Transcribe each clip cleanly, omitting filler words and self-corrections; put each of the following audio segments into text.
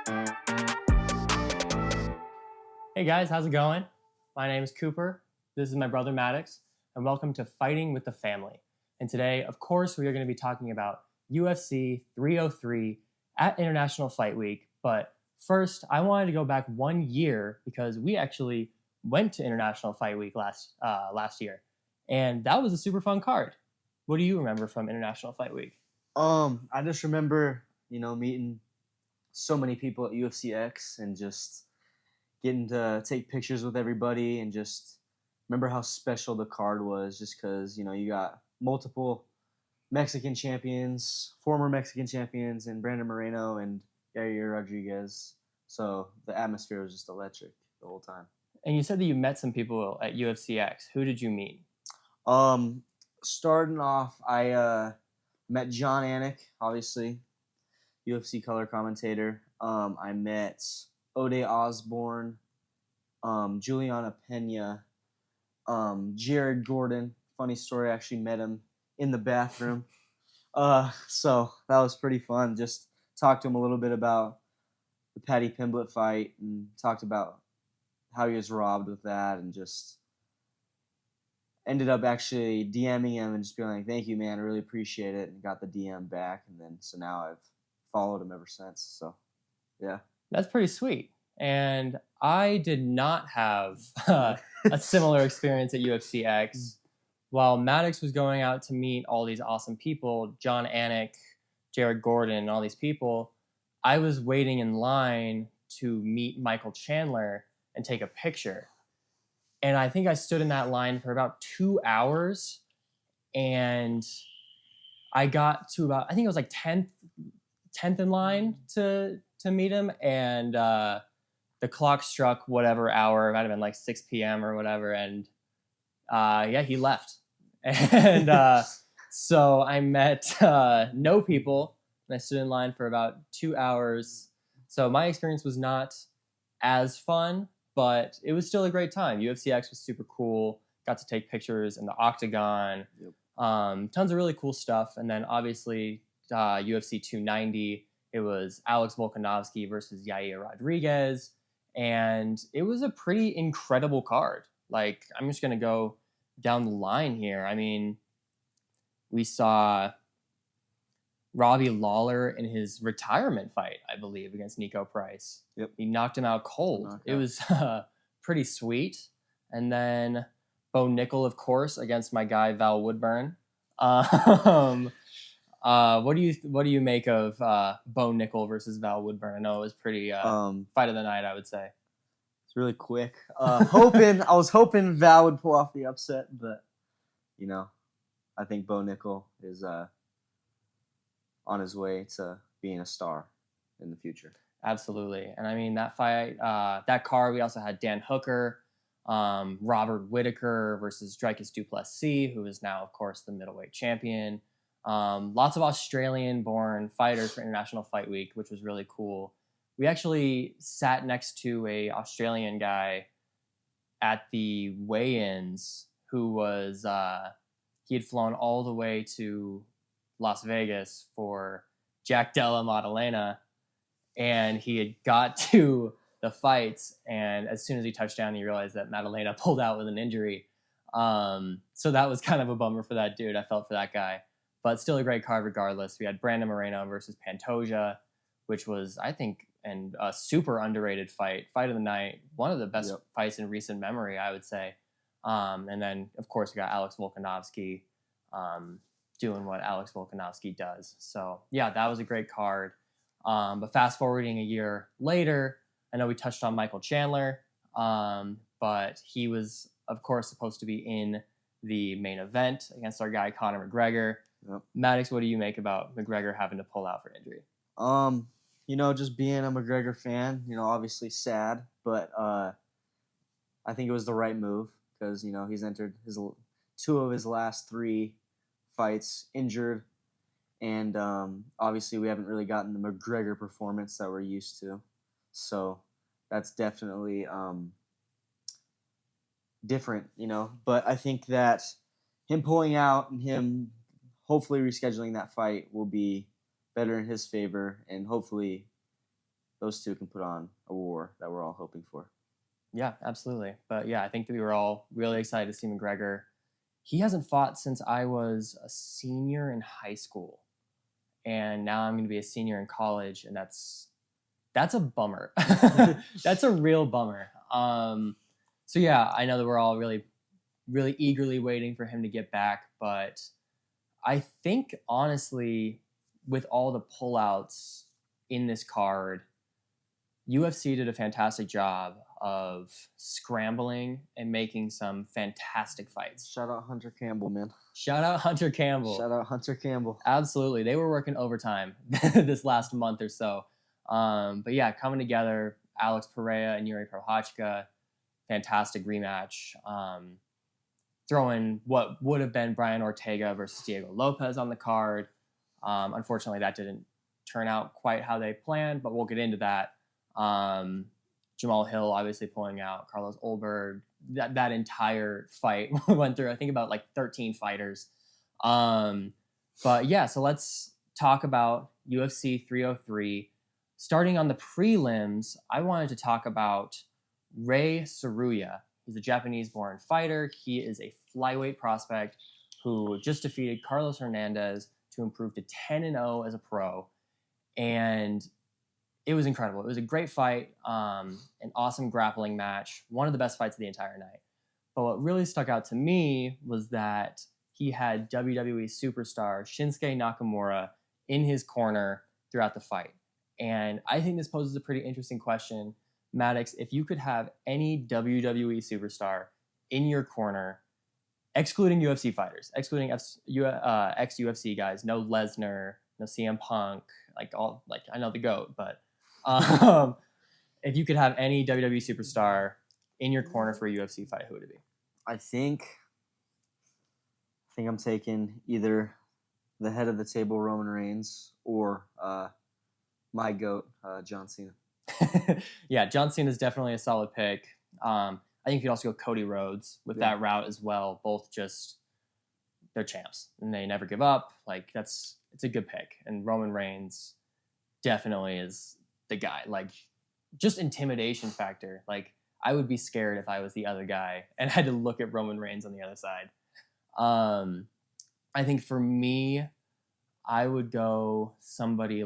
Hey guys, how's it going? My name is Cooper. This is my brother Maddux, and welcome to Fighting with the Family. And today, of course, we are going to be talking about UFC 303 at International Fight Week. But first, I wanted to go back 1 year because we actually went to International Fight Week last year, and that was a super fun card. What do you remember from International Fight Week? I just remember, meeting so many people at UFC X and just getting to take pictures with everybody and just remember how special the card was just because, you got multiple Mexican champions, former Mexican champions, and Brandon Moreno and Yair Rodriguez. So the atmosphere was just electric the whole time. And you said that you met some people at UFC X. Who did you meet? Starting off, I met John Anik, obviously, UFC color commentator. I met Ode Osborne, Juliana Pena, Jared Gordon. Funny story, I actually met him in the bathroom. So that was pretty fun. Just talked to him a little bit about the Paddy Pimblett fight and talked about how he was robbed with that and just ended up actually DMing him and just being like, thank you, man. I really appreciate it. And got the DM back. And then, so now I've followed him ever since. So, yeah. That's pretty sweet. And I did not have a similar experience at UFC X. While Maddux was going out to meet all these awesome people, John Anik, Jared Gordon, and all these people, I was waiting in line to meet Michael Chandler and take a picture. And I think I stood in that line for about 2 hours. And I got to about, I think it was like 10th in line to meet him. And the clock struck whatever hour. It might have been like 6 p.m. or whatever. And he left. And so I met no people. And I stood in line for about 2 hours. So my experience was not as fun, but it was still a great time. UFC X was super cool. Got to take pictures in the octagon. Yep. Tons of really cool stuff. And then obviously UFC 290, it was Alex Volkanovski versus Yair Rodriguez. And it was a pretty incredible card. Like, I'm just going to go down the line here. I mean, we saw Robbie Lawler in his retirement fight, I believe, against Nico Price. Yep. He knocked him out cold. It was pretty sweet. And then Bo Nickel, of course, against my guy Val Woodburn. What do you make of Bo Nickel versus Val Woodburn? I know it was pretty fight of the night, I would say. It's really quick. I was hoping Val would pull off the upset, but I think Bo Nickel is on his way to being a star in the future. Absolutely. And I mean, that fight, that card, we also had Dan Hooker, Robert Whitaker versus Dricus du Plessis, who is now, of course, the middleweight champion. Lots of Australian-born fighters for International Fight Week, which was really cool. We actually sat next to a Australian guy at the weigh-ins who was, he had flown all the way to Las Vegas for Jack Della Maddalena, and he had got to the fights, and as soon as he touched down, he realized that Maddalena pulled out with an injury. So that was kind of a bummer for that dude. I felt for that guy, but still a great card regardless. We had Brandon Moreno versus Pantoja, which was, I think, a super underrated fight of the night. One of the best fights in recent memory, I would say. And then, of course, we got Alex Volkanovski doing what Alex Volkanovski does. So, yeah, that was a great card. But fast forwarding a year later, I know we touched on Michael Chandler, but he was, of course, supposed to be in the main event against our guy Conor McGregor. Yep. Maddux, what do you make about McGregor having to pull out for injury? Just being a McGregor fan, obviously sad, but I think it was the right move because, he's entered two of his last 3 fights injured, and obviously we haven't really gotten the McGregor performance that we're used to. So that's definitely different, But I think that him pulling out and him hopefully rescheduling that fight will be better in his favor, and hopefully those two can put on a war that we're all hoping for. Yeah, absolutely. But yeah, I think that we were all really excited to see McGregor. He hasn't fought since I was a senior in high school, and now I'm going to be a senior in college, and that's a bummer. That's a real bummer. So yeah, I know that we're all really, really eagerly waiting for him to get back, but I think honestly, with all the pullouts in this card, UFC did a fantastic job of scrambling and making some fantastic fights. Shout out Hunter Campbell, man. Shout out Hunter Campbell. Shout out Hunter Campbell. Absolutely. They were working overtime this last month or so. But yeah, coming together, Alex Pereira and Yuri Prochazka, fantastic rematch. Throwing what would have been Brian Ortega versus Diego Lopez on the card. Unfortunately, that didn't turn out quite how they planned, but we'll get into that. Jamal Hill obviously pulling out, Carlos Ulberg. That entire fight went through, I think, about like 13 fighters. But yeah, so let's talk about UFC 303. Starting on the prelims, I wanted to talk about Rei Tsuruya. He's a Japanese-born fighter. He is a flyweight prospect who just defeated Carlos Hernandez to improve to 10-0 as a pro. And it was incredible. It was a great fight, an awesome grappling match, one of the best fights of the entire night. But what really stuck out to me was that he had WWE superstar Shinsuke Nakamura in his corner throughout the fight. And I think this poses a pretty interesting question. Maddux, if you could have any WWE superstar in your corner, excluding UFC fighters, excluding ex-UFC guys, no Lesnar, no CM Punk, I know the GOAT, but if you could have any WWE superstar in your corner for a UFC fight, who would it be? I think I'm taking either the head of the table, Roman Reigns, or my GOAT, John Cena. Yeah, John Cena is definitely a solid pick. I think you could also go Cody Rhodes with that route as well. Both they're champs and they never give up. It's a good pick. And Roman Reigns definitely is the guy. Just intimidation factor. I would be scared if I was the other guy and had to look at Roman Reigns on the other side. I think for me, I would go somebody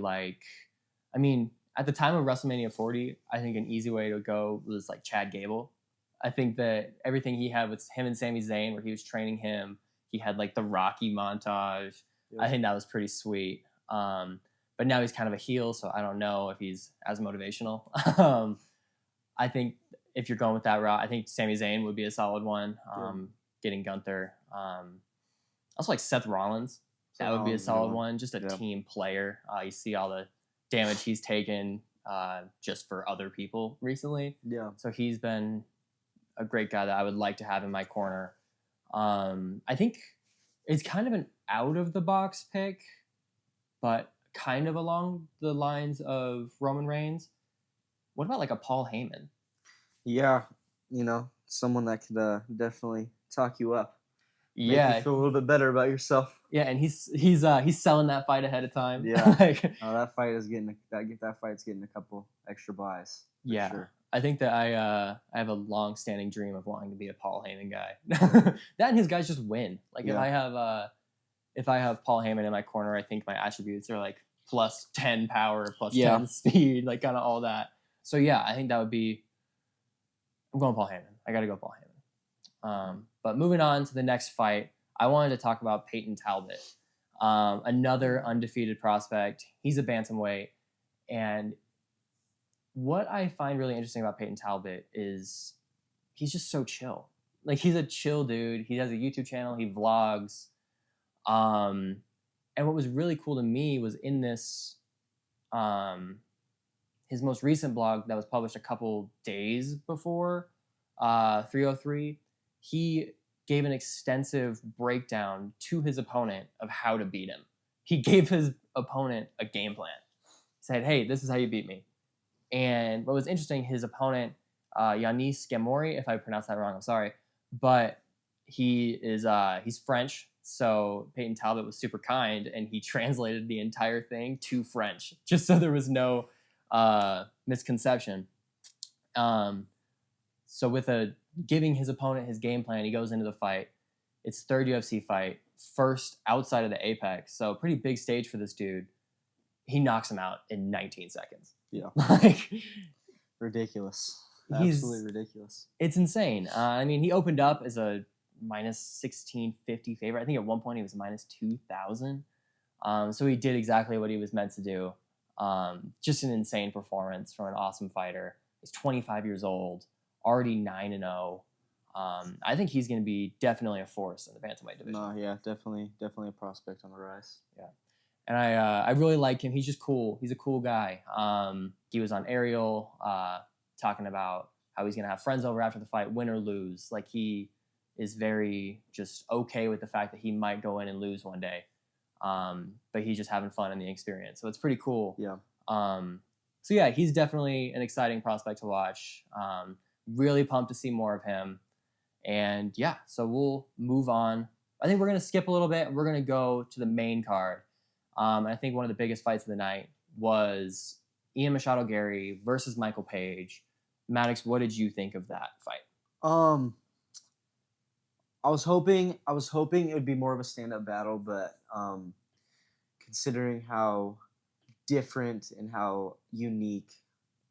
at the time of WrestleMania 40, I think an easy way to go was Chad Gable. I think that everything he had with him and Sami Zayn, where he was training him, he had the Rocky montage. Yeah. I think that was pretty sweet. But now he's kind of a heel, so I don't know if he's as motivational. I think if you're going with that route, I think Sami Zayn would be a solid one. Getting Gunther. Also Seth Rollins. That would be a solid one. Just a team player. You see all the damage he's taken just for other people recently. Yeah. So he's been a great guy that I would like to have in my corner. I think it's kind of an out-of-the-box pick, but kind of along the lines of Roman Reigns. What about a Paul Heyman? Yeah, someone that could definitely talk you up. Make you feel a little bit better about yourself. Yeah, and he's selling that fight ahead of time. Yeah, that fight is getting a couple extra buys. Yeah, sure. I think that I have a long-standing dream of wanting to be a Paul Heyman guy. That and his guys just win. If I have Paul Heyman in my corner, I think my attributes are plus 10 power, plus 10 speed, kind of all that. So yeah, I think that would be. I'm going Paul Heyman. I got to go Paul Heyman. But moving on to the next fight, I wanted to talk about Peyton Talbot, another undefeated prospect. He's a bantamweight, and what I find really interesting about Peyton Talbot is he's just so chill. He's a chill dude. He has a YouTube channel. He vlogs. And what was really cool to me was in this, his most recent blog that was published a couple days before 303, he gave an extensive breakdown to his opponent of how to beat him. He gave his opponent a game plan. He said, hey, this is how you beat me. And what was interesting, his opponent, Yanis Gamori, if I pronounced that wrong, I'm sorry, but he's French, so Peyton Talbot was super kind, and he translated the entire thing to French, just so there was no misconception. So with giving his opponent his game plan, he goes into the fight. It's third UFC fight, first outside of the Apex. So pretty big stage for this dude. He knocks him out in 19 seconds. Yeah. Like, ridiculous. He's Absolutely ridiculous. It's insane. I mean, he opened up as a minus 1650 favorite. I think at one point he was minus 2,000. So he did exactly what he was meant to do. Just an insane performance from an awesome fighter. He's 25 years old, already 9-0. I think he's going to be definitely a force in the bantamweight division. No, yeah, definitely a prospect on the rise. Yeah, and I really like him. He's just cool. He's a cool guy. He was on Ariel talking about how he's going to have friends over after the fight, win or lose. Like, he is very just okay with the fact that he might go in and lose one day. But he's just having fun in the experience. So it's pretty cool. Yeah. So yeah, he's definitely an exciting prospect to watch. Really pumped to see more of him. And yeah, so we'll move on. I think we're going to skip a little bit. We're going to go to the main card. I think one of the biggest fights of the night was Ian Machado Gary versus Michael Page. Maddux, what did you think of that fight? I was hoping it would be more of a stand-up battle, but considering how different and how unique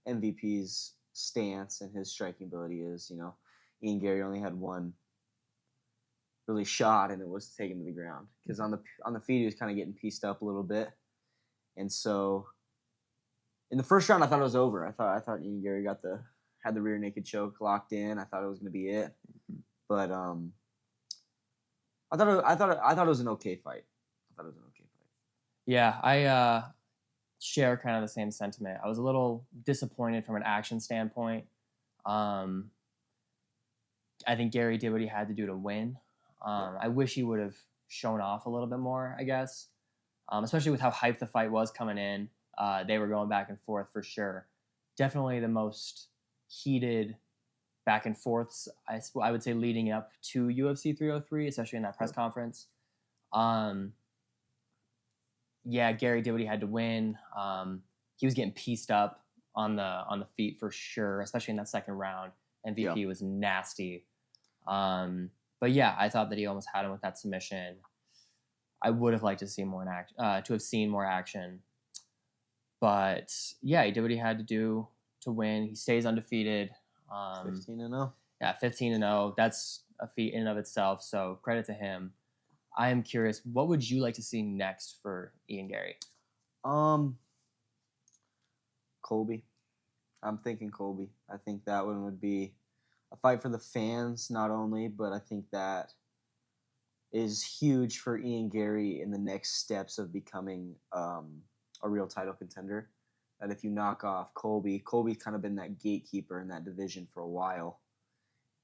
MVP's stance and his striking ability is, Ian Gary only had one really shot, and it was taken to the ground because on the feet he was kind of getting pieced up a little bit, and so in the first round I thought it was over. I thought Ian Gary had the rear naked choke locked in. I thought it was going to be it, but I thought it was an okay fight. Yeah, I share kind of the same sentiment. I was a little disappointed from an action standpoint. I think Gary did what he had to do to win. I wish he would have shown off a little bit more, I guess, especially with how hyped the fight was coming in. They were going back and forth for sure. Definitely the most heated back and forths, I would say, leading up to UFC 303, especially in that press conference. Yeah, Gary did what he had to win. He was getting pieced up on the feet for sure, especially in that second round. MVP was nasty. But yeah, I thought that he almost had him with that submission. I would have liked to see to have seen more action. But yeah, he did what he had to do to win. He stays undefeated. 15-0. Yeah, 15-0. That's a feat in and of itself. So credit to him. I am curious, what would you like to see next for Ian Gary? Colby. I'm thinking Colby. I think that one would be a fight for the fans, not only, but I think that is huge for Ian Gary in the next steps of becoming a real title contender. That if you knock off Colby's kind of been that gatekeeper in that division for a while.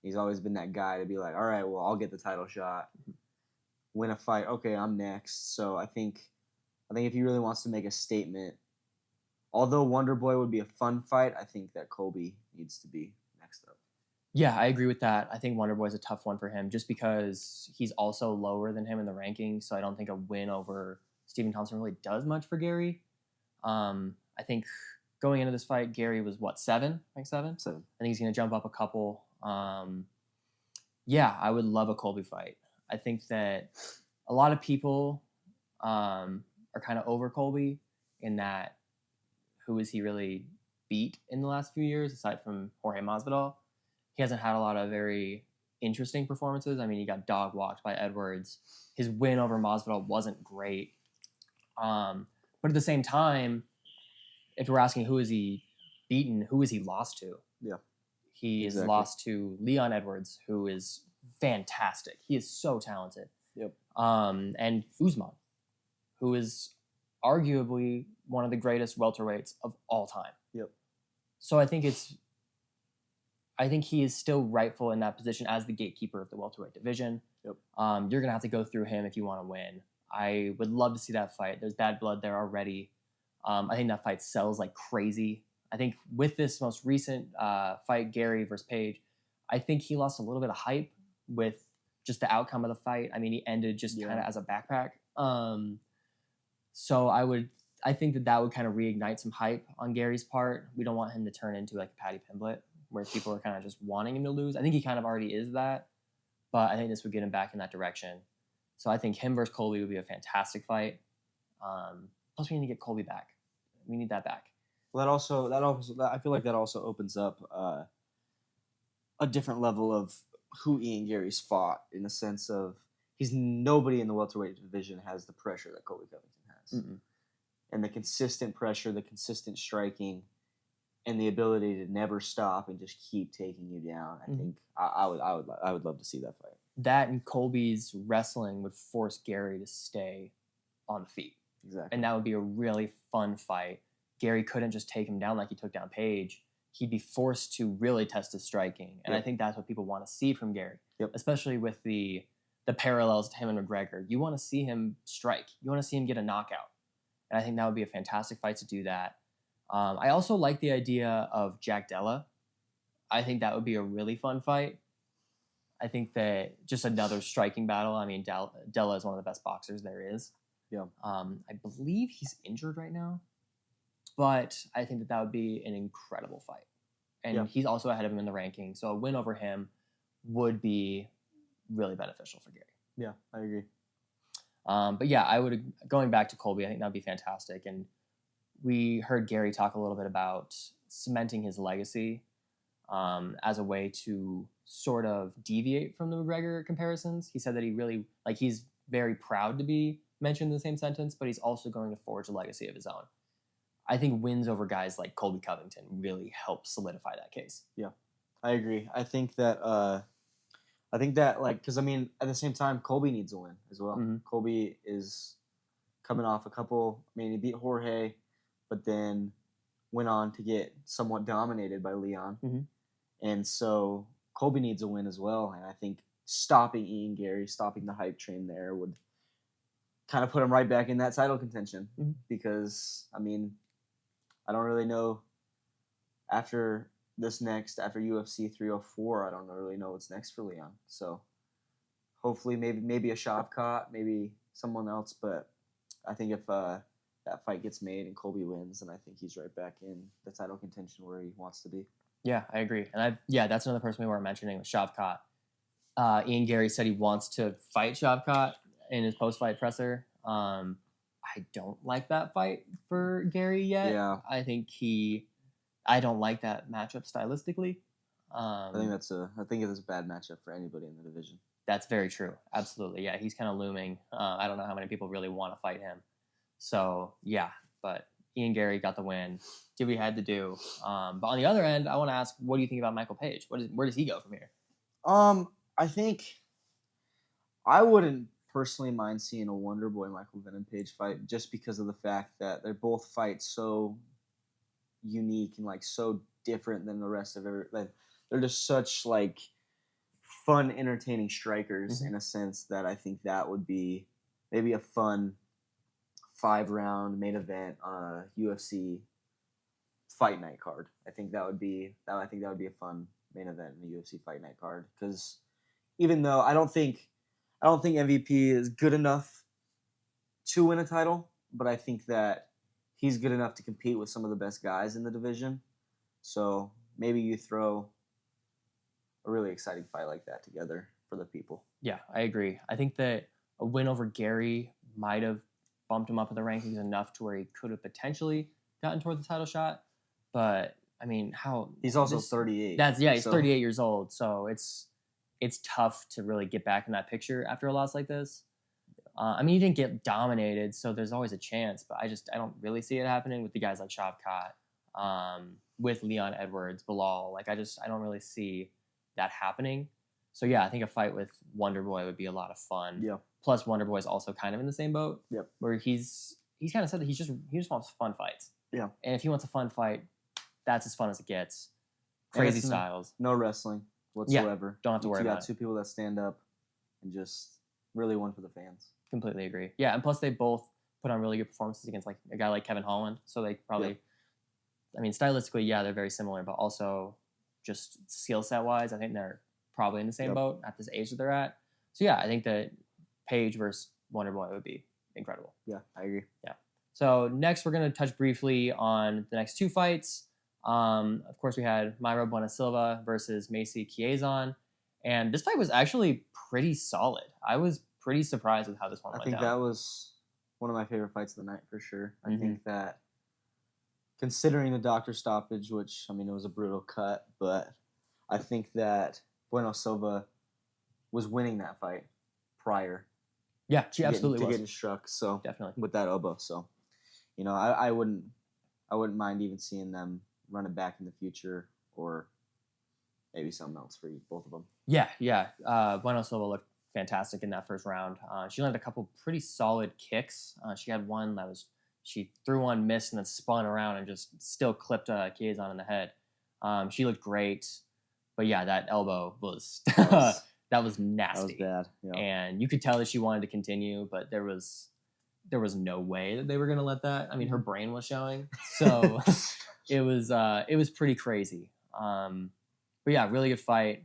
He's always been that guy to be like, all right, well, I'll get the title shot. Win a fight, okay, I'm next. So I think if he really wants to make a statement, although Wonder Boy would be a fun fight, I think that Colby needs to be next up. Yeah, I agree with that. I think Wonder Boy's a tough one for him just because he's also lower than him in the rankings. So I don't think a win over Stephen Thompson really does much for Gary. I think going into this fight, Gary was what, 7? Like 7? 7. I think he's going to jump up a couple. Yeah, I would love a Colby fight. I think that a lot of people are kind of over Colby in that who has he really beat in the last few years aside from Jorge Masvidal? He hasn't had a lot of very interesting performances. I mean, he got dog walked by Edwards. His win over Masvidal wasn't great. But at the same time, if we're asking who is he beaten, who is he lost to? Yeah. He is lost to Leon Edwards, who is fantastic. He is so talented. Yep. And Usman, who is arguably one of the greatest welterweights of all time. Yep. So I think he is still rightful in that position as the gatekeeper of the welterweight division. Yep. You're gonna have to go through him if you want to win. I would love to see that fight. There's bad blood there already. I think that fight sells like crazy. I think with this most recent fight, Gary versus Page, I think he lost a little bit of hype with just the outcome of the fight. I mean, he ended just kind of as a backpack. So I think that would kind of reignite some hype on Gary's part. We don't want him to turn into like a Paddy Pimblett, where people are kind of just wanting him to lose. I think he kind of already is that, but I think this would get him back in that direction. So I think him versus Colby would be a fantastic fight. Plus, we need to get Colby back. We need that back. Well, I feel like that also opens up a different level of who Ian Gary's fought, in the sense of nobody in the welterweight division has the pressure that Colby Covington has. Mm-mm. And the consistent pressure, the consistent striking, and the ability to never stop and just keep taking you down. I think I would love to see that fight. That and Colby's wrestling would force Gary to stay on the feet. Exactly. And that would be a really fun fight. Gary couldn't just take him down like he took down Page. He'd be forced to really test his striking. And I think that's what people want to see from Gary. Especially with the parallels to him and McGregor. You want to see him strike. You want to see him get a knockout. And I think that would be a fantastic fight to do that. I also like the idea of Jack Della. I think that would be a really fun fight. I think that just another striking battle. I mean, Della is one of the best boxers there is. Yeah. I believe he's injured right now, but I think that would be an incredible fight. And he's also ahead of him in the ranking, so a win over him would be really beneficial for Gary. Yeah, I agree. But yeah, going back to Colby, I think that would be fantastic. And we heard Gary talk a little bit about cementing his legacy as a way to sort of deviate from the McGregor comparisons. He said that he's very proud to be mentioned in the same sentence, but he's also going to forge a legacy of his own. I think wins over guys like Colby Covington really help solidify that case. Yeah, I agree. I think that because I mean, at the same time, Colby needs a win as well. Mm-hmm. Colby is coming off a couple. I mean, he beat Jorge, but then went on to get somewhat dominated by Leon. Mm-hmm. And so Colby needs a win as well. And I think stopping Ian Gary, stopping the hype train there would kind of put him right back in that title contention. Mm-hmm. Because, I mean, I don't really know after UFC 304, I don't really know what's next for Leon. So hopefully maybe a Shavkat, maybe someone else. But I think if that fight gets made and Colby wins, then I think he's right back in the title contention where he wants to be. Yeah, I agree. And that's another person we weren't mentioning was Shavkat. Ian Gary said he wants to fight Shavkat in his post-fight presser. I don't like that fight for Gary yet. Yeah. I don't like that matchup stylistically. I think it's a bad matchup for anybody in the division. That's very true. Absolutely. Yeah, he's kind of looming. I don't know how many people really want to fight him. So, yeah, but Ian Gary got the win. Did what he had to do. But on the other end, I want to ask, what do you think about Michael Page? Where does he go from here? I think I wouldn't personally mind seeing a Wonder Boy Michael Venom Page fight, just because of the fact that they're both fights so unique and like so different than the rest of it. Like, they're just such like fun, entertaining strikers in a sense that I think that would be maybe a fun 5-round main event on a UFC fight night card. I think that would be a fun main event in the UFC fight night card, because even though I don't think MVP is good enough to win a title, but I think that he's good enough to compete with some of the best guys in the division. So maybe you throw a really exciting fight like that together for the people. Yeah, I agree. I think that a win over Gary might have bumped him up in the rankings enough to where he could have potentially gotten toward the title shot. But I mean, he's also 38. He's 38 years old, so it's tough to really get back in that picture after a loss like this. I mean, he didn't get dominated, so there's always a chance, but I don't really see it happening with the guys like Shavkat, with Leon Edwards, Bilal. Like, I don't really see that happening. So yeah, I think a fight with Wonder Boy would be a lot of fun. Yeah. Plus, Wonder Boy is also kind of in the same boat. Yep. Where he's kind of said that he just wants fun fights. Yeah. And if he wants a fun fight, that's as fun as it gets. Crazy styles. No wrestling whatsoever. Yeah, don't have to worry about it. You got two people that stand up and just really one for the fans. Completely agree. Yeah, and plus they both put on really good performances against like a guy like Kevin Holland. So they probably, I mean, stylistically, yeah, they're very similar, but also just skill set wise, I think they're probably in the same boat at this age that they're at. So yeah, I think that Page versus Wonder Boy would be incredible. Yeah, I agree. Yeah. So next, we're going to touch briefly on the next two fights. Of course, we had Mayra Bueno Silva versus Macy Chiasson, and this fight was actually pretty solid. I was pretty surprised with how this one went down. I think that was one of my favorite fights of the night for sure. I Mhm. think that considering the doctor stoppage, which, I mean, it was a brutal cut, but I think that Bueno Silva was winning that fight prior Yeah, she absolutely to was. getting struck. So Definitely. with that elbow. So, you know, I wouldn't mind even seeing them run it back in the future, or maybe something else for both of them. Yeah. Bueno Silva looked fantastic in that first round. She landed a couple pretty solid kicks. She had one that was, she threw one, missed, and then spun around and just still clipped Chiasson in the head. She looked great, but yeah, that elbow was that was nasty. That was bad. Yeah. And you could tell that she wanted to continue, but there was no way that they were going to let that. I mean, her brain was showing, so it was pretty crazy. But yeah, really good fight.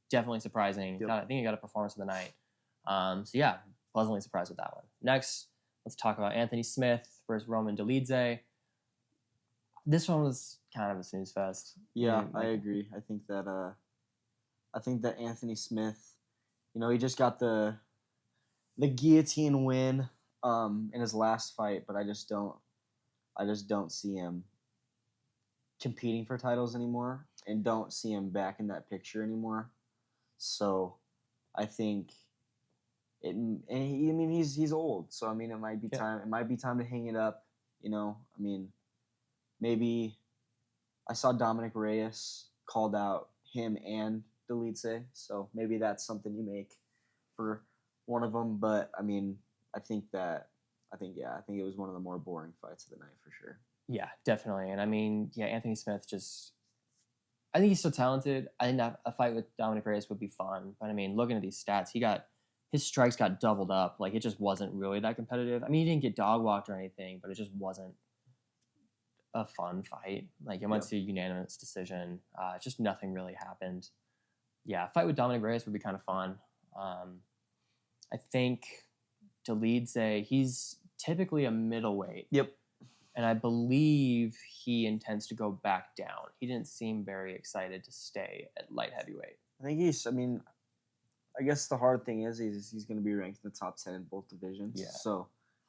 Definitely surprising. Yep. I think he got a performance of the night. So yeah, pleasantly surprised with that one. Next, let's talk about Anthony Smith versus Roman Dolidze. This one was kind of a snooze fest. Yeah, I agree. I think that Anthony Smith, you know, he just got the guillotine win in his last fight, but I just don't see him competing for titles anymore, and don't see him back in that picture anymore. So I think I mean, he's old, so I mean, it might be time. It might be time to hang it up. You know, I mean, maybe I saw Dominic Reyes called out him and Dolidze, so maybe that's something you make for one of them. But I mean, I think it was one of the more boring fights of the night for sure. Yeah, definitely. And I mean, yeah, Anthony Smith I think he's still talented. I think that a fight with Dominic Reyes would be fun. But I mean, looking at these stats, his strikes got doubled up. Like, it just wasn't really that competitive. I mean, he didn't get dog walked or anything, but it just wasn't a fun fight. Like, it went to a unanimous decision. Just nothing really happened. Yeah, a fight with Dominic Reyes would be kind of fun. I think Dolidze, he's typically a middleweight. Yep. And I believe he intends to go back down. He didn't seem very excited to stay at light heavyweight. I think I guess the hard thing is he's going to be ranked in the top 10 in both divisions. Yeah. So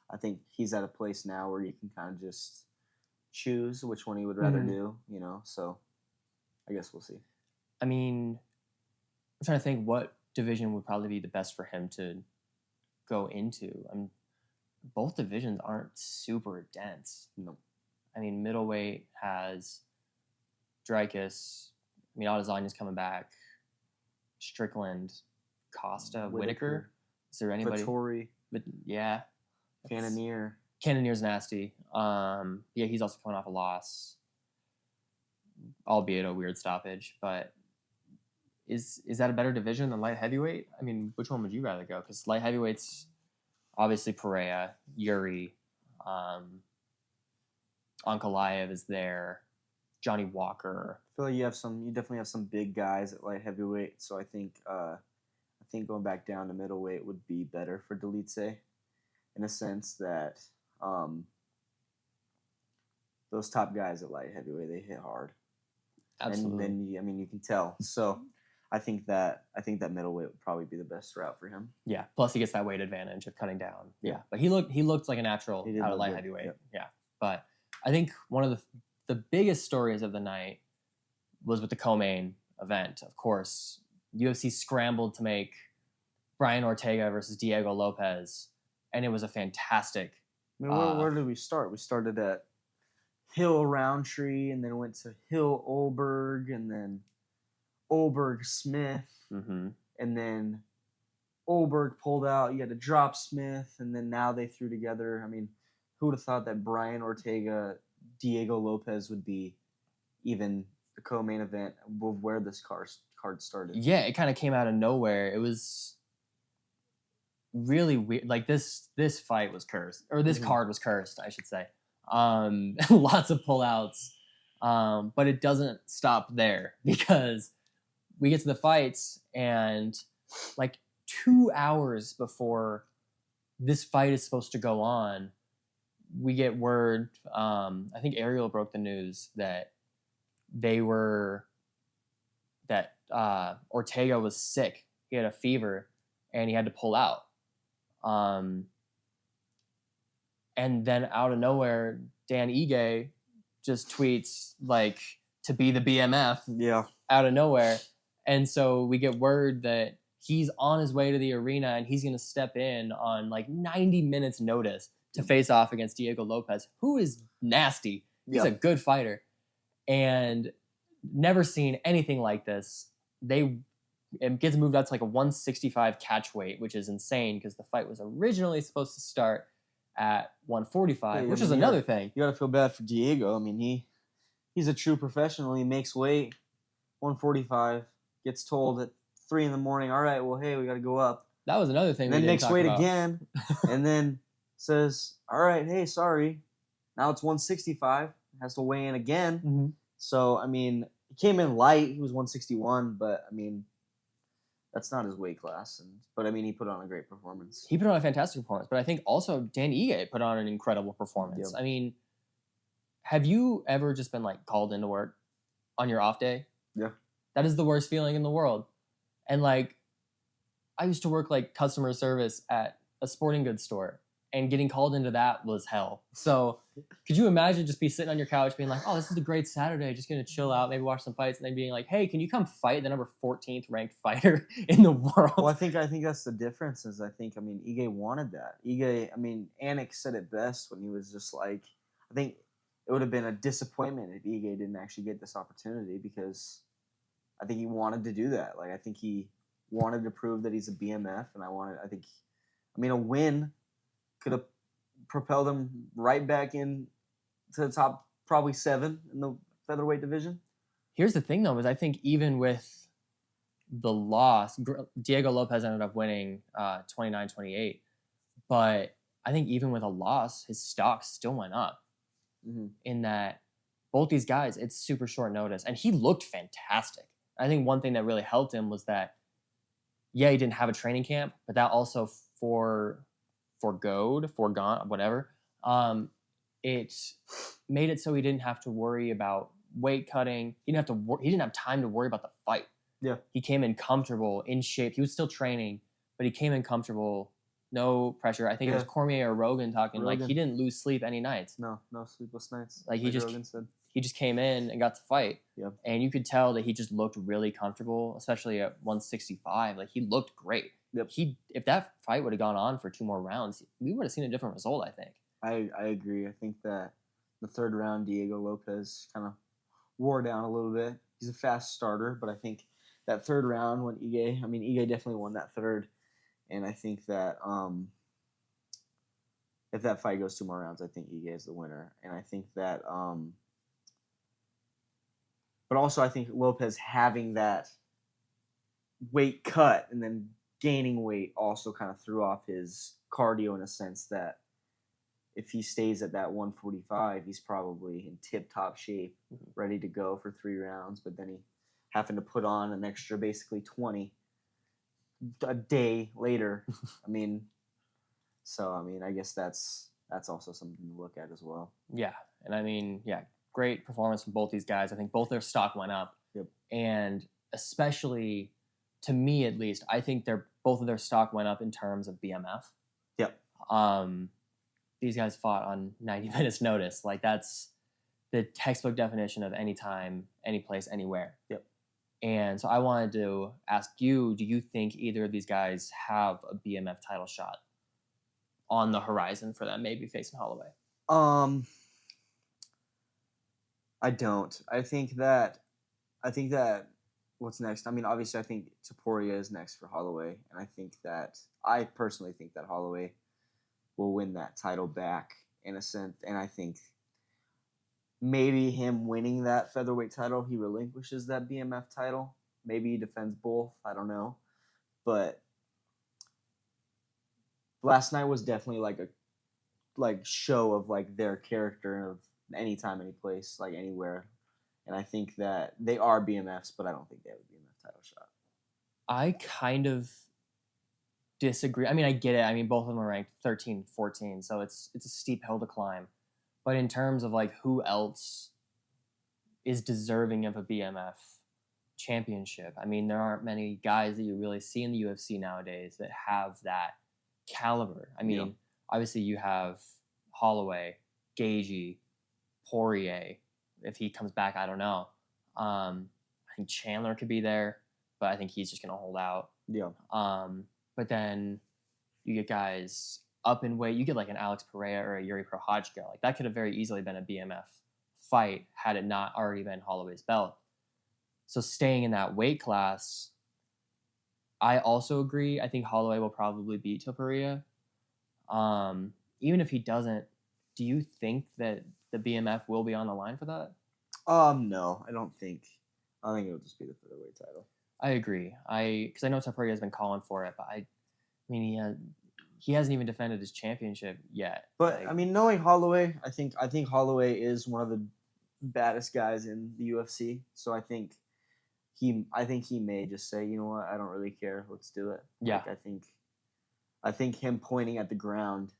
I think he's at a place now where you can kind of just choose which one he would rather do, you know. So I guess we'll see. I mean, I'm trying to think what division would probably be the best for him to go into. I mean, both divisions aren't super dense. No. I mean, middleweight has Dreykus. I mean, Adesanya's coming back. Strickland, Costa, Whitaker. Is there anybody? Vettori. But yeah. Cannonier's nasty. Yeah, he's also coming off a loss, albeit a weird stoppage. But is that a better division than light heavyweight? I mean, which one would you rather go? Because light heavyweight's obviously Pereira, Yuri, Ankalaev is there, Johnny Walker. I feel like you definitely have some big guys at light heavyweight. So I think going back down to middleweight would be better for Dolidze, in a sense that those top guys at light heavyweight, they hit hard. Absolutely. And then you can tell. So I think that middleweight would probably be the best route for him. Yeah. Plus he gets that weight advantage of cutting down. Yeah. But he looked like a natural out of light heavyweight. Yep. Yeah. But I think one of the biggest stories of the night was with the co-main event. Of course, UFC scrambled to make Brian Ortega versus Diego Lopez, and it was a fantastic. I mean, where did we start? We started at Hill Roundtree, and then went to Hill Olberg, and then Olberg Smith, and then Olberg pulled out. You had to drop Smith, and then now they threw together. I mean, who would have thought that Brian Ortega, Diego Lopez would be even the co-main event of where this card started? Yeah, it kind of came out of nowhere. It was really weird. Like this fight was cursed, or this card was cursed, I should say. Lots of pullouts, but it doesn't stop there, because we get to the fights, and like 2 hours before this fight is supposed to go on, we get word. I think Ariel broke the news that Ortega was sick. He had a fever, and he had to pull out. And then out of nowhere, Dan Ige just tweets like to be the BMF. Yeah. Out of nowhere, and so we get word that he's on his way to the arena and he's going to step in on like 90 minutes notice to face off against Diego Lopez, who is nasty. He's a good fighter, and never seen anything like this. It gets moved out to like a 165 catch weight, which is insane because the fight was originally supposed to start at 145, which is another thing. You got to feel bad for Diego. I mean, he's a true professional. He makes weight. 145, gets told at 3 a.m, all right, well, hey, we got to go up. That was another thing. And then makes weight again, and then says, all right, hey, sorry. Now it's 165. Has to weigh in again. Mm-hmm. So, I mean, he came in light. He was 161, but, I mean, that's not his weight class. But, I mean, he put on a great performance. He put on a fantastic performance, but I think also Dan Ige put on an incredible performance. Yep. I mean, have you ever just been, like, called into work on your off day? Yeah. That is the worst feeling in the world. And like, I used to work like customer service at a sporting goods store, and getting called into that was hell. So could you imagine just be sitting on your couch being like, oh, this is a great Saturday, just gonna chill out, maybe watch some fights, and then being like, hey, can you come fight the number 14th ranked fighter in the world? Well, I think that's the difference is Ige wanted that. Anik said it best when he was just like, I think it would have been a disappointment if Ige didn't actually get this opportunity because I think he wanted to do that. Like, I think he wanted to prove that he's a BMF, and a win could have propelled him right back in to the top probably 7 in the featherweight division. Here's the thing, though, is I think even with the loss, Diego Lopez ended up winning 29-28, but I think even with a loss, his stock still went up. Mm-hmm. In that both these guys, it's super short notice, and he looked fantastic. I think one thing that really helped him was that, he didn't have a training camp, but that also foregone, whatever. It made it so he didn't have to worry about weight cutting. He didn't have time to worry about the fight. Yeah, he came in comfortable, in shape. He was still training, but he came in comfortable. No pressure. I think it was Cormier or Rogan talking like he didn't lose sleep any nights. No sleepless nights. Like Rogan said. He just came in and got to fight. Yep. And you could tell that he just looked really comfortable, especially at 165. Like, he looked great. Yep. If that fight would have gone on for 2 more rounds, we would have seen a different result, I think. I agree. I think that the 3rd round, Diego Lopez kind of wore down a little bit. He's a fast starter, but I think that 3rd round when Ige definitely won that 3rd. And I think that if that fight goes 2 more rounds, I think Ige is the winner. And I think that but also I think Lopez having that weight cut and then gaining weight also kind of threw off his cardio in a sense that if he stays at that 145, he's probably in tip-top shape, ready to go for 3 rounds. But then he having to put on an extra basically 20 a day later. I guess that's also something to look at as well. Yeah, and great performance from both these guys. I think both their stock went up. Yep. And especially, to me at least, I think both of their stock went up in terms of BMF. Yep. These guys fought on 90 minutes notice. Like, that's the textbook definition of anytime, any place, anywhere. Yep. And so I wanted to ask you, do you think either of these guys have a BMF title shot on the horizon for them, maybe facing Holloway? I don't. I think that what's next? Obviously, I think Topuria is next for Holloway, and I personally think that Holloway will win that title back in a sense, and I think maybe him winning that featherweight title, he relinquishes that BMF title. Maybe he defends both. I don't know, but last night was definitely like show of like their character of anytime, any place, like anywhere. And I think that they are BMFs, but I don't think they have a BMF title shot. I kind of disagree. I mean, I get it. I mean, both of them are ranked 13, 14, so it's a steep hill to climb. But in terms of like who else is deserving of a BMF championship, I mean, there aren't many guys that you really see in the UFC nowadays that have that caliber. I mean, obviously you have Holloway, Gagey, Poirier. If he comes back, I don't know. I think Chandler could be there, but I think he's just going to hold out. Yeah. But then you get guys up in weight. You get like an Alex Pereira or a Yuri Prochazka. Like that could have very easily been a BMF fight had it not already been Holloway's belt. So staying in that weight class, I also agree. I think Holloway will probably beat Pereira. Even if he doesn't, do you think that the BMF will be on the line for that? No, I don't think. I think it'll just be the featherweight title. I agree. Because I know Pereira has been calling for it, but I mean, he hasn't even defended his championship yet. But like, I mean, knowing Holloway, I think Holloway is one of the baddest guys in the UFC. So I think he may just say, you know what, I don't really care. Let's do it. Yeah. Like, I think him pointing at the ground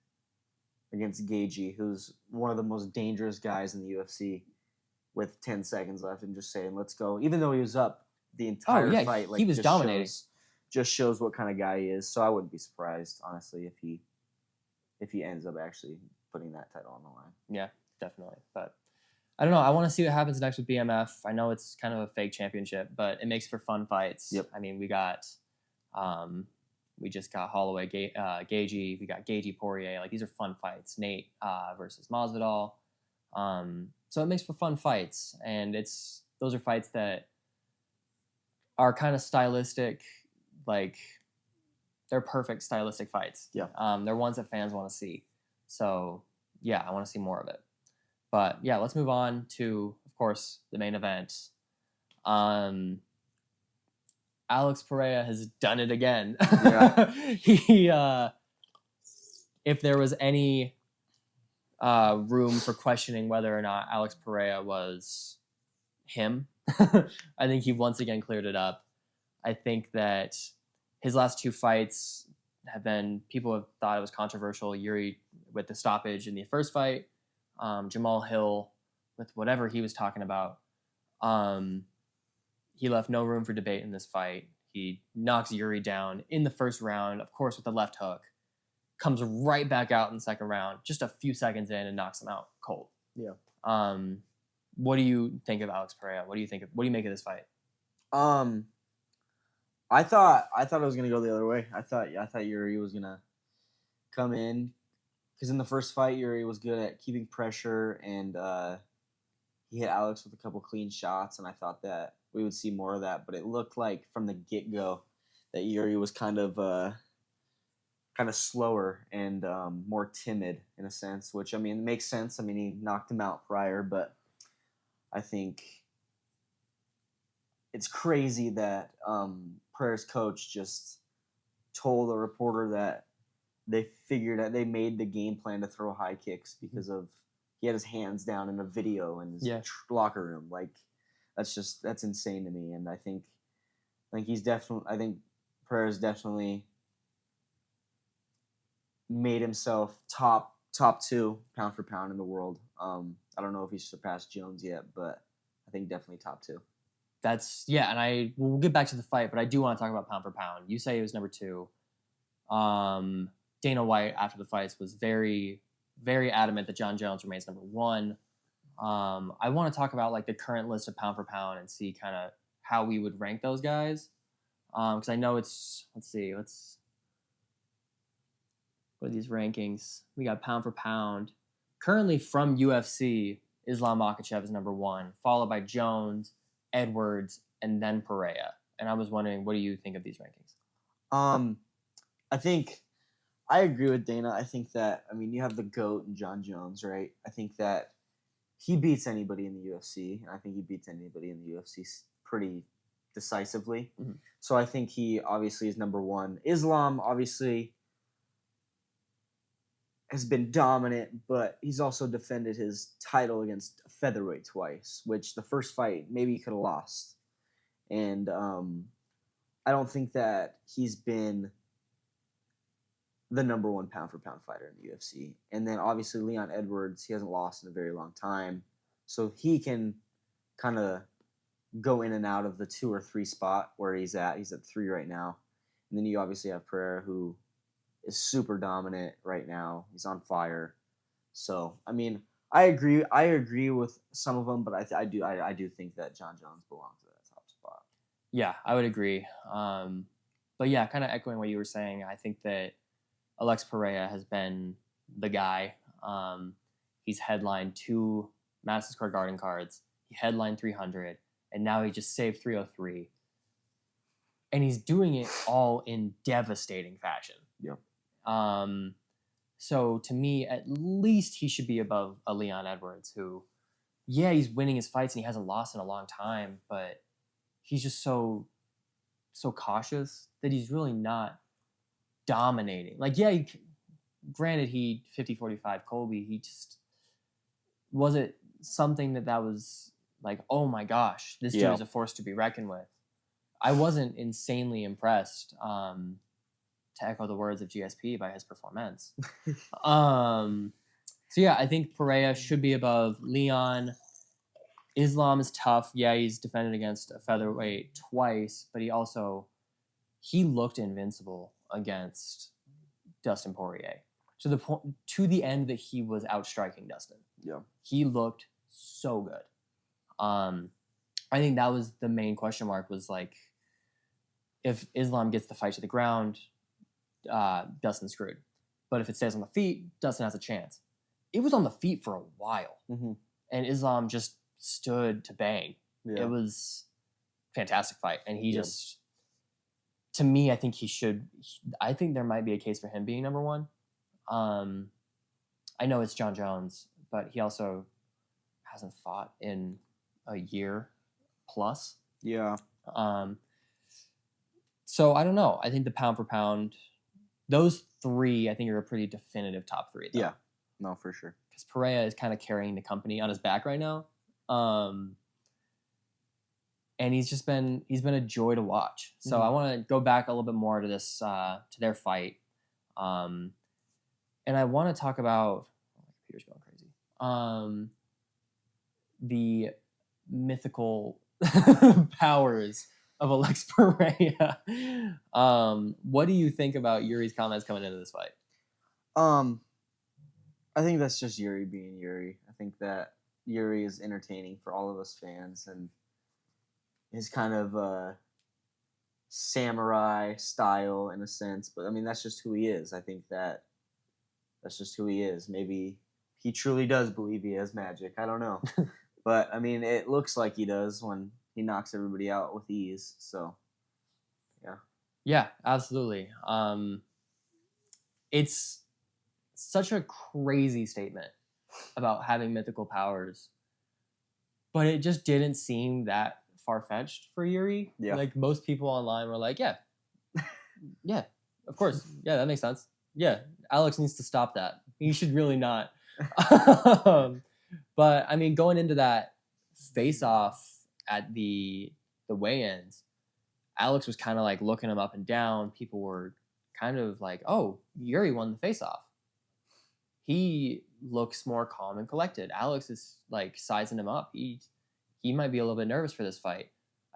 against Gagey, who's one of the most dangerous guys in the UFC, with 10 seconds left, and just saying, let's go. Even though he was up the entire fight, like, he was dominating. Just shows what kind of guy he is. So I wouldn't be surprised, honestly, if he ends up actually putting that title on the line. Yeah, definitely. But I don't know. I want to see what happens next with BMF. I know it's kind of a fake championship, but it makes for fun fights. Yep. I mean, we just got Holloway, Gagey. We got Gagey, Poirier. Like, these are fun fights. Nate versus Masvidal. So it makes for fun fights, and those are fights that are kind of stylistic, like they're perfect stylistic fights. Yeah. They're ones that fans want to see. So yeah, I want to see more of it. But yeah, let's move on to, of course, the main event. Alex Pereira has done it again. Yeah. If there was any room for questioning whether or not Alex Pereira was him, I think he once again cleared it up. I think that his last two fights people have thought it was controversial. Yuri with the stoppage in the first fight, Jamal Hill with whatever he was talking about. He left no room for debate in this fight. He knocks Yuri down in the first round, of course, with the left hook. Comes right back out in the second round, just a few seconds in, and knocks him out cold. Yeah. What do you think of Alex Pereira? What do you make of this fight? I thought it was gonna go the other way. I thought Yuri was gonna come in, because in the first fight Yuri was good at keeping pressure, and he hit Alex with a couple clean shots, and I thought that we would see more of that. But it looked like from the get-go that Yuri was kind of slower and more timid in a sense, which, I mean, it makes sense. I mean, he knocked him out prior, but I think it's crazy that Pereira's coach just told a reporter that they made the game plan to throw high kicks because he had his hands down in a video in his locker room. Like, that's insane to me. And I think Pereira's definitely made himself top two pound for pound in the world. I don't know if he's surpassed Jones yet, but I think definitely top two. And we'll get back to the fight, but I do want to talk about pound for pound. You say he was number 2. Dana White after the fights was very, very adamant that John Jones remains number 1. I want to talk about like the current list of pound for pound and see kind of how we would rank those guys. Because I know what are these rankings? We got pound for pound. Currently from UFC, Islam Makhachev is number 1, followed by Jones, Edwards, and then Pereira. And I was wondering, what do you think of these rankings? I think I agree with Dana. I think that, I mean, you have the GOAT and John Jones, right? I think that he beats anybody in the UFC, and I think he beats anybody in the UFC pretty decisively. Mm-hmm. So I think he obviously is number 1. Islam obviously has been dominant, but he's also defended his title against a featherweight twice, which the first fight maybe he could have lost. And I don't think that he's been the number 1 pound for pound fighter in the UFC. And then obviously Leon Edwards, he hasn't lost in a very long time. So he can kind of go in and out of the 2 or 3 spot where he's at. He's at 3 right now. And then you obviously have Pereira, who is super dominant right now. He's on fire. So, I mean, I agree with some of them, but I do think that John Jones belongs to that top spot. Yeah, I would agree. But yeah, kind of echoing what you were saying, I think that Alex Pereira has been the guy. He's headlined 2 Madison Square Garden cards. He headlined 300, and now he just saved 303. And he's doing it all in devastating fashion. Yep. So to me, at least he should be above a Leon Edwards, who, yeah, he's winning his fights and he hasn't lost in a long time, but he's just so cautious that he's really not dominating. Like, yeah, granted, he 50-45 Colby. He just wasn't something that was like, oh my gosh, this dude is a force to be reckoned with. I wasn't insanely impressed, to echo the words of GSP, by his performance. So yeah, I think Pereira should be above Leon. Islam is tough. Yeah, he's defended against a featherweight twice, but he looked invincible against Dustin Poirier to the end that he was outstriking Dustin. Yeah, he looked so good. I think that was the main question mark, was like, if Islam gets the fight to the ground, Dustin's screwed. But if it stays on the feet, Dustin has a chance. It was on the feet for a while, and Islam just stood to bang. Yeah. It was a fantastic fight, and he just, to me, I think I think there might be a case for him being number 1. I know it's John Jones, but he also hasn't fought in a year plus. Yeah. So I don't know. I think the pound for pound, those 3, I think, are a pretty definitive top 3. Though. Yeah. No, for sure. Because Pereira is kind of carrying the company on his back right now. And he's been a joy to watch. So I want to go back a little bit more to this, to their fight. And I want to talk about, my computer's going crazy. The mythical powers of Alex Pereira. What do you think about Yuri's comments coming into this fight? I think that's just Yuri being Yuri. I think that Yuri is entertaining for all of us fans, and his kind of samurai style in a sense. But I mean, that's just who he is. I think that's just who he is. Maybe he truly does believe he has magic. I don't know. But I mean, it looks like he does when he knocks everybody out with ease. So, yeah. Yeah, absolutely. It's such a crazy statement about having mythical powers, but it just didn't seem that far-fetched for Yuri. Yeah. Like, most people online were like, yeah, of course. Yeah, that makes sense. Yeah, Alex needs to stop that. He should really not. But, I mean, going into that face-off at the weigh-ins, Alex was kind of like looking him up and down. People were kind of like, oh, Yuri won the face-off. He looks more calm and collected. Alex is like sizing him up. He might be a little bit nervous for this fight.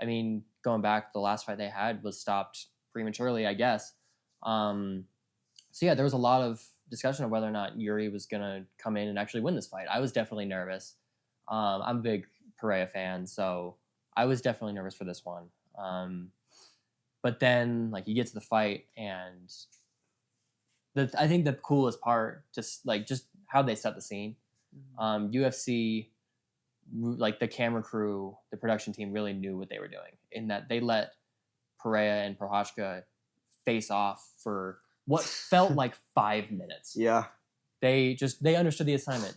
I mean, going back, the last fight they had was stopped prematurely, I guess. So yeah, there was a lot of discussion of whether or not Yuri was gonna come in and actually win this fight. I was definitely nervous. I'm a big Pereira fan, so I was definitely nervous for this one. But then, like, you get to the fight, and I think the coolest part, just how they set the scene. UFC, like, the camera crew, the production team really knew what they were doing, in that they let Pereira and Prochazka face off for what felt like 5 minutes. Yeah. They understood the assignment.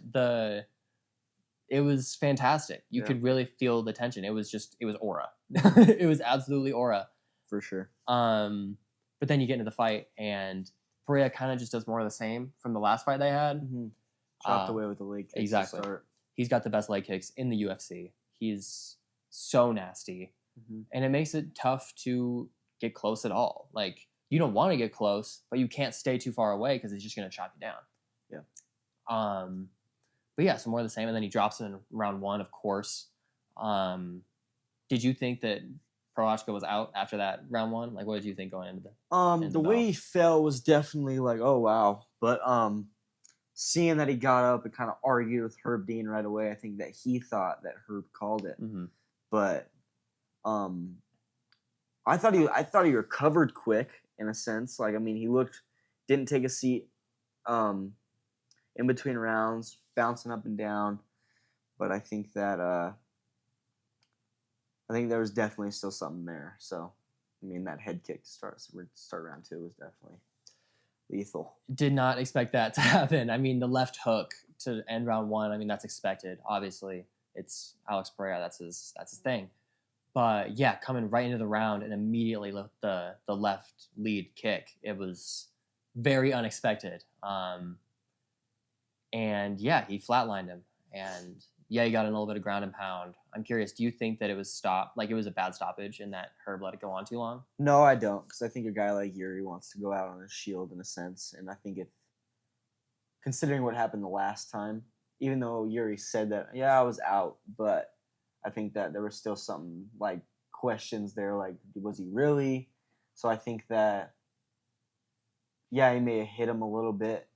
It was fantastic. You could really feel the tension. It was aura. It was absolutely aura. For sure. But then you get into the fight, and Pereira kind of just does more of the same from the last fight they had. Chopped away with the leg kicks. Exactly. He's got the best leg kicks in the UFC. He's so nasty. And it makes it tough to get close at all. Like, you don't want to get close, but you can't stay too far away because he's just going to chop you down. Yeah. But yeah, so more of the same. And then he drops it in round 1, of course. Did you think that Prochazka was out after that round 1? Like, what did you think going into The way he fell was definitely like, oh wow. But seeing that he got up and kind of argued with Herb Dean right away, I think that he thought that Herb called it. Mm-hmm. But I thought he recovered quick in a sense. Like, I mean, he didn't take a seat in between rounds, bouncing up and down. But I think that there was definitely still something there. So, I mean, that head kick to start round 2 was definitely lethal. Did not expect that to happen. I mean, the left hook to end round 1, I mean, that's expected. Obviously, it's Alex Pereira. That's his thing. But yeah, coming right into the round and immediately the left lead kick, it was very unexpected. And yeah, he flatlined him. And yeah, he got in a little bit of ground and pound. I'm curious, do you think that it was stopped, like it was a bad stoppage and that Herb let it go on too long? No, I don't, because I think a guy like Yuri wants to go out on his shield in a sense. And I think considering what happened the last time, even though Yuri said that, yeah, I was out, but I think that there was still some like questions there, like was he really? So I think that yeah, he may have hit him a little bit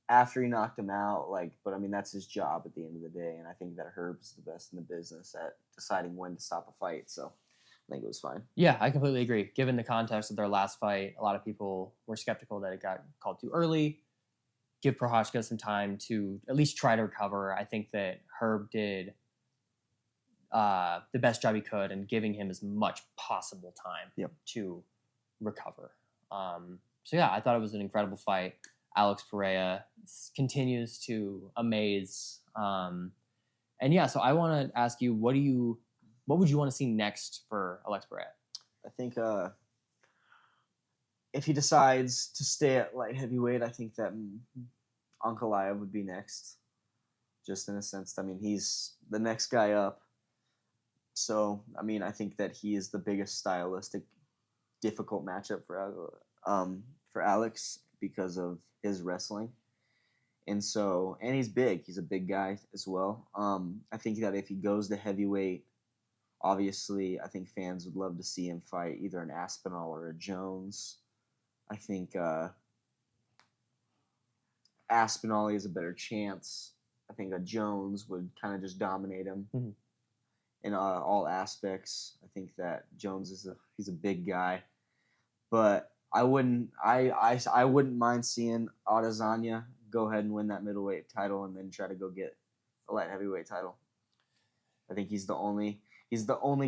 after he knocked him out, but I mean that's his job at the end of the day, and I think that Herb's the best in the business at deciding when to stop a fight. So I think it was fine. Yeah, I completely agree. Given the context of their last fight, a lot of people were skeptical that it got called too early. Give Prochazka some time to at least try to recover. I think that Herb did the best job he could and giving him as much possible time to recover. So yeah, I thought it was an incredible fight. Alex Pereira continues to amaze. And yeah, so I want to ask you, what would you want to see next for Alex Pereira? I think if he decides to stay at light heavyweight, I think that Ankalaev would be next. Just in a sense, I mean, he's the next guy up. So, I mean, I think that he is the biggest stylistic difficult matchup for Alex because of his wrestling. And he's big. He's a big guy as well. I think that if he goes to heavyweight, obviously, I think fans would love to see him fight either an Aspinall or a Jones. I think Aspinall has a better chance. I think a Jones would kind of just dominate him in all aspects. I think that Jones he's a big guy, but I wouldn't mind seeing Adesanya go ahead and win that middleweight title and then try to go get a light heavyweight title. I think he's the only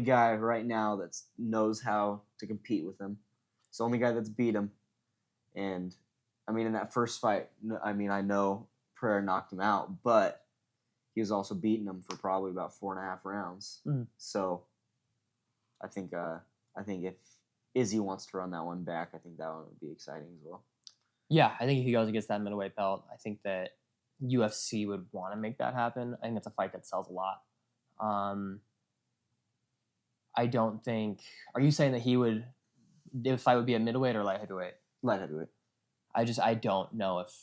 guy right now that knows how to compete with him. He's the only guy that's beat him. And I mean, in that first fight, I mean, I know Pereira knocked him out, but he was also beating him for probably about 4.5 rounds. So I think if Izzy wants to run that one back, I think that one would be exciting as well. Yeah, I think if he goes against that middleweight belt, I think that UFC would want to make that happen. I think that's a fight that sells a lot. I don't think. Are you saying that the fight would be a middleweight or light heavyweight? Light heavyweight. I don't know if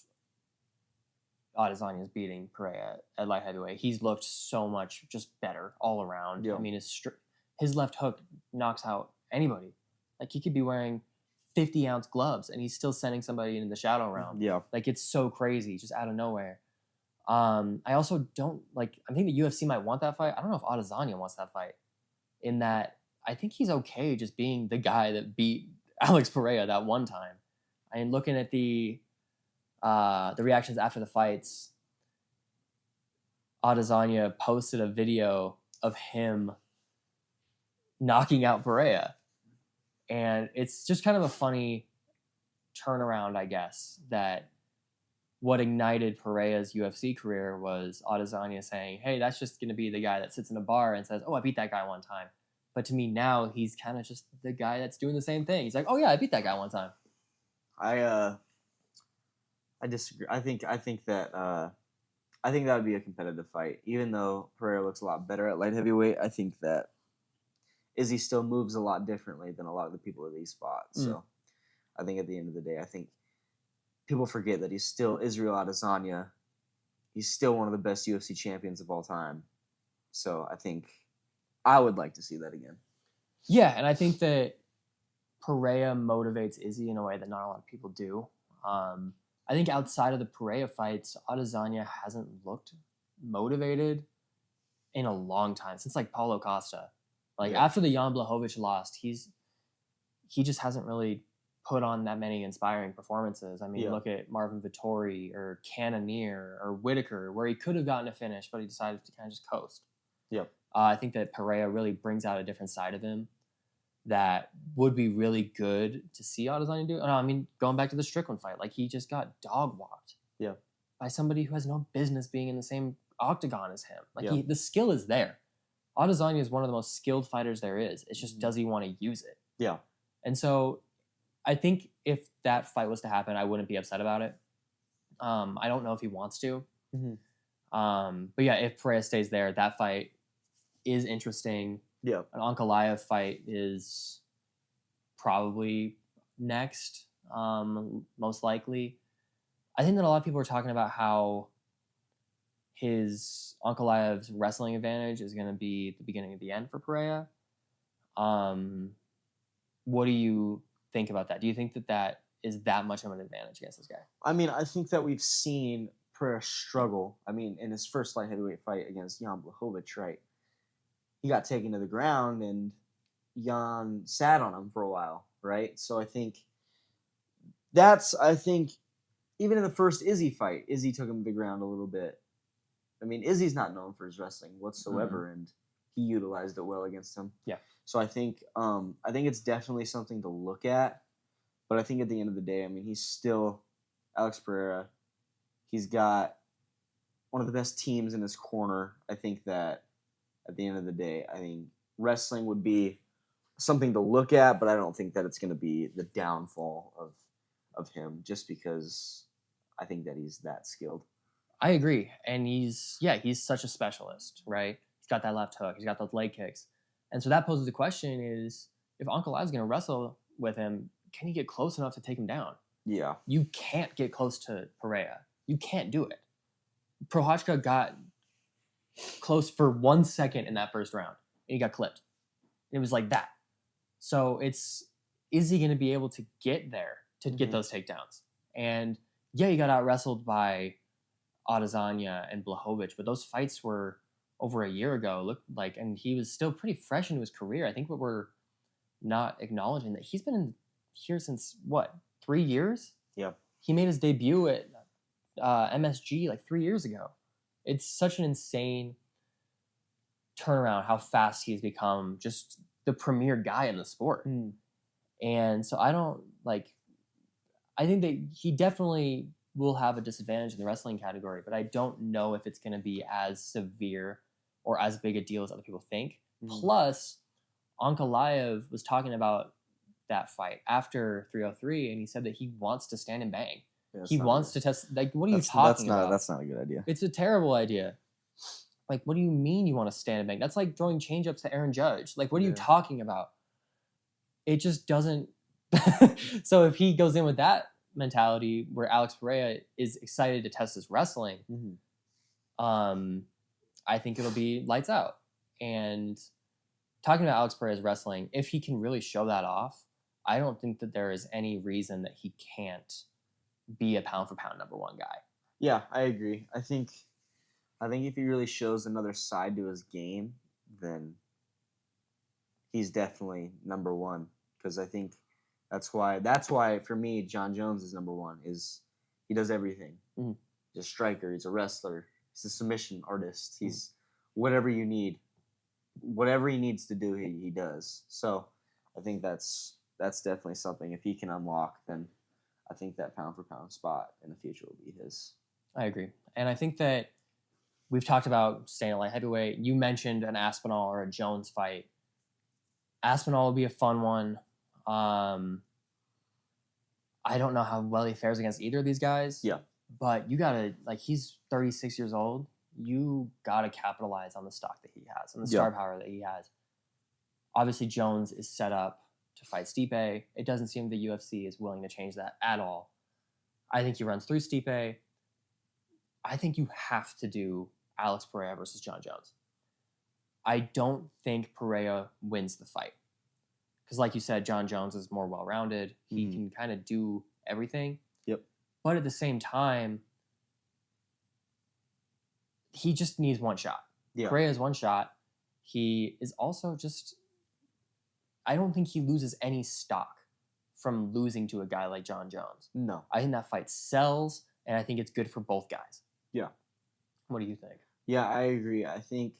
Adesanya is beating Pereira at light heavyweight. He's looked so much just better all around. Yeah. I mean, his left hook knocks out anybody. Like, he could be wearing 50-ounce gloves and he's still sending somebody into the shadow round. Yeah. Like, it's so crazy, just out of nowhere. I also don't, I think the UFC might want that fight. I don't know if Adesanya wants that fight, in that I think he's okay just being the guy that beat Alex Pereira that one time. I mean, looking at the reactions after the fights, Adesanya posted a video of him knocking out Pereira. And it's just kind of a funny turnaround, I guess, that what ignited Pereira's UFC career was Adesanya saying, hey, that's just going to be the guy that sits in a bar and says, oh, I beat that guy one time. But to me now, he's kind of just the guy that's doing the same thing. He's like, oh, yeah, I beat that guy one time. I disagree. I think that would be a competitive fight. Even though Pereira looks a lot better at light heavyweight, I think that Izzy still moves a lot differently than a lot of the people that he's fought. So I think at the end of the day, I think people forget that he's still Israel Adesanya. He's still one of the best UFC champions of all time. So I think I would like to see that again. Yeah, and I think that Pereira motivates Izzy in a way that not a lot of people do. I think outside of the Pereira fights, Adesanya hasn't looked motivated in a long time, since like Paulo Costa. Like after the Jan Blachowicz lost, he just hasn't really put on that many inspiring performances. I mean, look at Marvin Vettori or Cannonier or Whitaker, where he could have gotten a finish, but he decided to kind of just coast. Yep. I think that Pereira really brings out a different side of him that would be really good to see Adesanya do. I mean, going back to the Strickland fight, like he just got dog walked by somebody who has no business being in the same octagon as him. Like the skill is there. Adesanya is one of the most skilled fighters there is. It's just does he want to use it? Yeah. And so I think if that fight was to happen, I wouldn't be upset about it. I don't know if he wants to. But yeah, if Pereira stays there, that fight is interesting. Yeah. An Ankalaev fight is probably next, most likely. I think that a lot of people are talking about how his Ankalaev's wrestling advantage is going to be the beginning of the end for Pereira. What do you think about that? Do you think that that is that much of an advantage against this guy? I mean, I think that we've seen Pereira struggle. I mean, in his first light heavyweight fight against Jan Blachowicz, right? He got taken to the ground and Jan sat on him for a while, right? So I think even in the first Izzy fight, Izzy took him to the ground a little bit. I mean, Izzy's not known for his wrestling whatsoever, and he utilized it well against him. Yeah. So I think it's definitely something to look at. But I think at the end of the day, I mean, he's still Alex Pereira. He's got one of the best teams in his corner. I think that at the end of the day, I think wrestling would be something to look at, but I don't think that it's going to be the downfall of him just because I think that he's that skilled. I agree. And he's such a specialist, right? He's got that left hook. He's got those leg kicks. And so that poses the question is, if Ankalaev is going to wrestle with him, can he get close enough to take him down? Yeah. You can't get close to Pereira. You can't do it. Prochazka got close for 1 second in that first round, and he got clipped. It was like that. So is he going to be able to get there to get those takedowns? And yeah, he got out wrestled by Adesanya and Blachowicz, but those fights were over a year ago. And he was still pretty fresh into his career. I think what we're not acknowledging that he's been in here since 3 years? Yeah. He made his debut at MSG like 3 years ago. It's such an insane turnaround how fast he's become just the premier guy in the sport. And so I think that he definitely will have a disadvantage in the wrestling category, but I don't know if it's going to be as severe or as big a deal as other people think. Plus, Ankalaev was talking about that fight after 303, and he said that he wants to stand and bang. Yeah, he wants to test. Like, what are you talking about? That's not a good idea. It's a terrible idea. Like, what do you mean you want to stand and bang? That's like throwing changeups to Aaron Judge. Like, what are you talking about? It just doesn't. So if he goes in with that mentality, where Alex Pereira is excited to test his wrestling, I think it'll be lights out. And talking about Alex Pereira's wrestling, if he can really show that off, I don't think that there is any reason that he can't be a pound for pound number one guy. Yeah, I agree. I think if he really shows another side to his game, then he's definitely number one. Because I think that's why for me, John Jones is number one. Is he does everything. He's a striker. He's a wrestler. He's a submission artist. He's whatever you need. Whatever he needs to do, he does. So I think that's definitely something. If he can unlock, then I think that pound for pound spot in the future will be his. I agree. And I think that we've talked about staying at light heavyweight. You mentioned an Aspinall or a Jones fight. Aspinall will be a fun one. I don't know how well he fares against either of these guys. Yeah. But you gotta, he's 36 years old. You gotta capitalize on the stock that he has and the star power that he has. Obviously, Jones is set up to fight Stipe. It doesn't seem the UFC is willing to change that at all. I think he runs through Stipe. I think you have to do Alex Pereira versus John Jones. I don't think Pereira wins the fight. Because like you said, John Jones is more well-rounded. He can kind of do everything. Yep. But at the same time, he just needs one shot. Yeah. Pereira's one shot. He is also just... I don't think he loses any stock from losing to a guy like John Jones. No. I think that fight sells, and I think it's good for both guys. Yeah. What do you think? Yeah, I agree. I think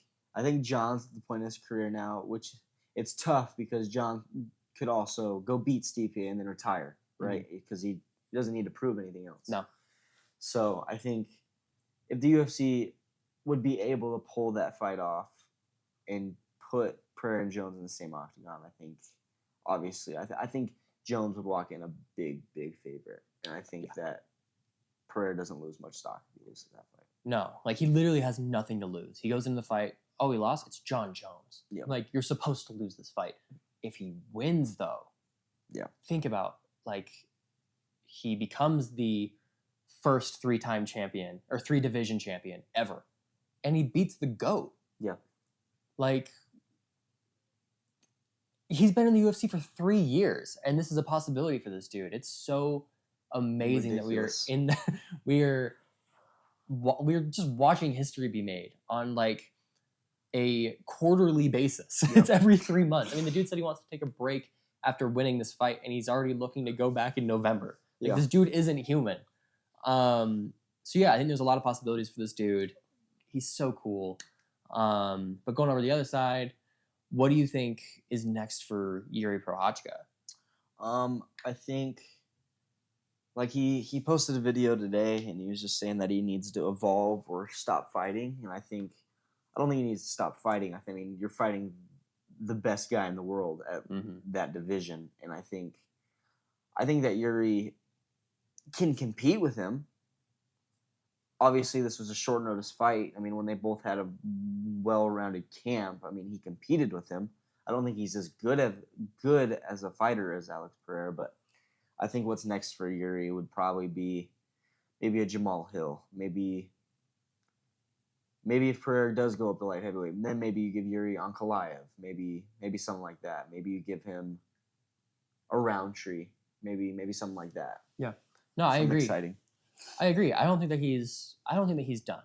John's at the point in his career now, which it's tough because John could also go beat Stipe and then retire, right? Because he doesn't need to prove anything else. No. So I think if the UFC would be able to pull that fight off and put Pereira and Jones in the same octagon, I think, obviously, I think Jones would walk in a big, big favorite. And I think that Pereira doesn't lose much stock if he loses that fight. No. Like, he literally has nothing to lose. He goes into the fight. Oh, he lost? It's John Jones. Yeah. Like, you're supposed to lose this fight. If he wins, though, think about, like, he becomes the first 3-time champion or 3-division champion ever. And he beats the GOAT. Yeah. Like, he's been in the UFC for 3 years, and this is a possibility for this dude. It's so amazing ridiculous. that we're just watching history be made on like a quarterly basis. Yep. It's every 3 months. I mean, the dude said he wants to take a break after winning this fight, and he's already looking to go back in November. Like, this dude isn't human. So yeah, I think there's a lot of possibilities for this dude. He's so cool. But going over the other side, what do you think is next for Yuri Prochazka? I think, like, he posted a video today, and he was just saying that he needs to evolve or stop fighting. And I don't think he needs to stop fighting. I mean, you're fighting the best guy in the world at that division, and I think that Yuri can compete with him. Obviously, this was a short notice fight. I mean, when they both had a well-rounded camp, I mean, he competed with him. I don't think he's as good as a fighter as Alex Pereira, but I think what's next for Yuri would probably be maybe a Jamal Hill. Maybe if Pereira does go up to light heavyweight, then maybe you give Yuri Ankalaev. Maybe something like that. Maybe you give him a Roundtree. Maybe something like that. Yeah. No, I agree. Exciting. I agree. I don't think that he's done.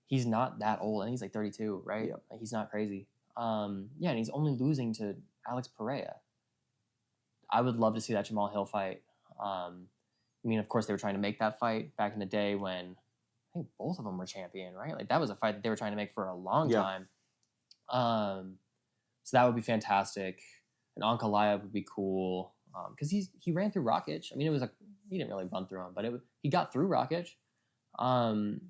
He's not that old, and he's like 32, right? Yep. Like, he's not crazy. And he's only losing to Alex Pereira. I would love to see that Jamal Hill fight. I mean, of course, they were trying to make that fight back in the day when I think both of them were champion, right? Like, that was a fight that they were trying to make for a long time. So that would be fantastic. And Ankalaev would be cool because he ran through Rakic. I mean, he didn't really run through him, but he got through Rakic.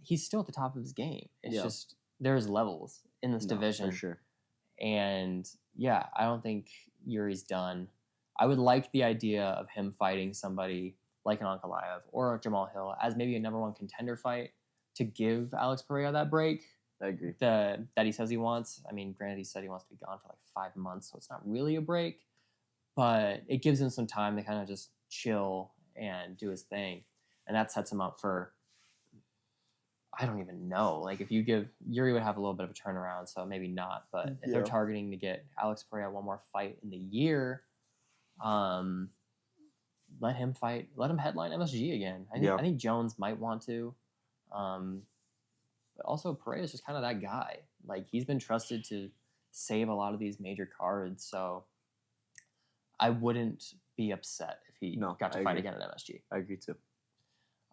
He's still at the top of his game. It's just there's levels in this division. For sure. And yeah, I don't think Yuri's done. I would like the idea of him fighting somebody like an Ankalaev or Jamal Hill as maybe a #1 contender fight to give Alex Pereira that break. I agree. That he says he wants. I mean, granted, he said he wants to be gone for like 5 months, so it's not really a break, but it gives him some time to kind of just chill and do his thing. And that sets him up for, I don't even know. Like, if you give, Yuri would have a little bit of a turnaround, so maybe not. But if they're targeting to get Alex Pereira one more fight in the year, let him headline MSG again. I think Jones might want to. But also, Pereira's just kind of that guy. Like, he's been trusted to save a lot of these major cards, so I wouldn't be upset if he got to fight again at MSG. I agree too.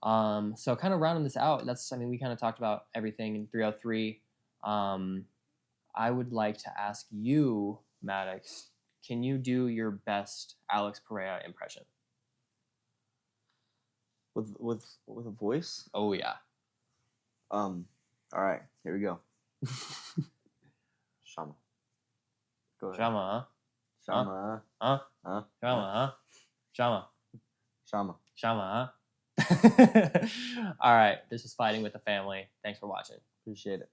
So kind of rounding this out, we kind of talked about everything in 303. I would like to ask you, Maddux, can you do your best Alex Pereira impression? With a voice? Oh yeah. All right, here we go. Shama. Go ahead. Shama, huh? Shama. Huh? Huh? Shama, huh? Shama. Shama. Shama, huh? All right, this was Fighting with the Family. Thanks for watching. Appreciate it.